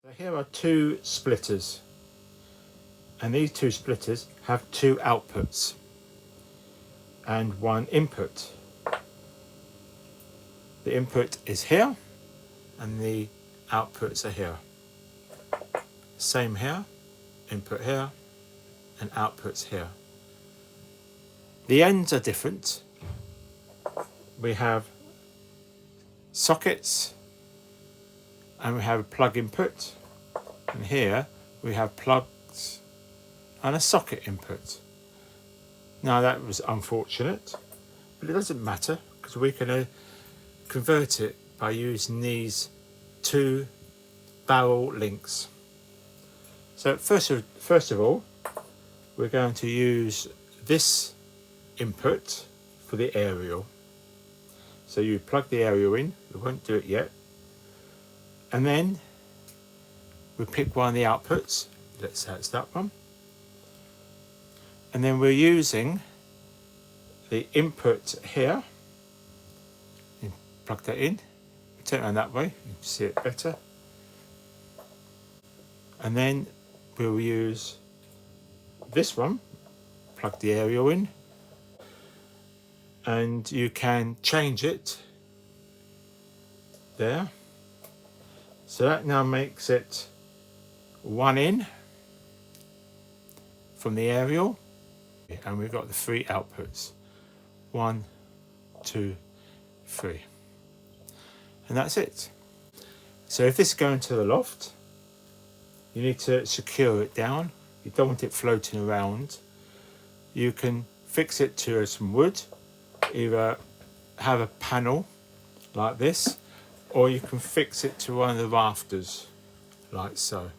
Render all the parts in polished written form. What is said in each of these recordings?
So here are two splitters, and these two splitters have two outputs and one input. The input is here and the outputs are here. Same here, input here and outputs here. The ends are different. We have sockets and we have a plug input, and here we have plugs and a socket input. Now that was unfortunate, but it doesn't matter because we can convert it by using these two barrel links. So first of all, we're going to use this input for the aerial. So you plug the aerial in, we won't do it yet, and then we pick one of the outputs. Let's say it's that one, and then we're using the input here. You plug that in, turn it around that way, you can see it better, and then we'll use this one, plug the aerial in, and you can change it there. So that now makes it one in from the aerial, and we've got the three outputs, 1, 2, 3, and that's it. So if this is going to the loft, you need to secure it down. You don't want it floating around. You can fix it to some wood, either have a panel like this, or you can fix it to one of the rafters like so.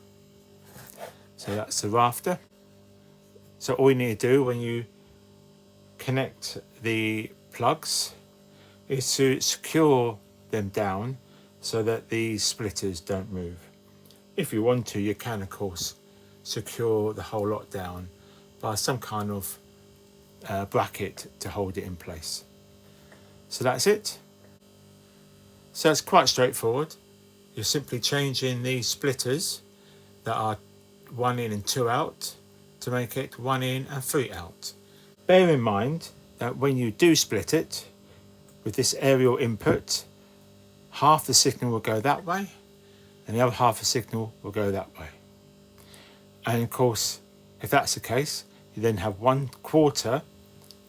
So that's the rafter. So all you need to do when you connect the plugs is to secure them down so that these splitters don't move. If you want to, you can of course secure the whole lot down by some kind of bracket to hold it in place. So that's it. So it's quite straightforward. You're simply changing these splitters that are 1 in and 2 out to make it 1 in and 3 out. Bear in mind that when you do split it with this aerial input, half the signal will go that way and the other half the signal will go that way. And of course, if that's the case, you then have 1/4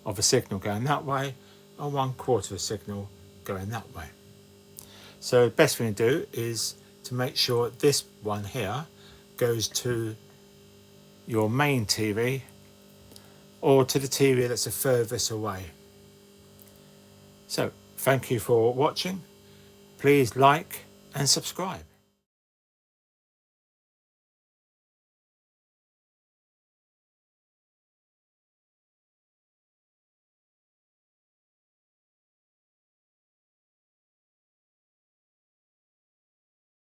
of a signal going that way and 1/4 of a signal going that way. So the best thing to do is to make sure this one here goes to your main TV or to the TV that's the furthest away. So thank you for watching. Please like and subscribe.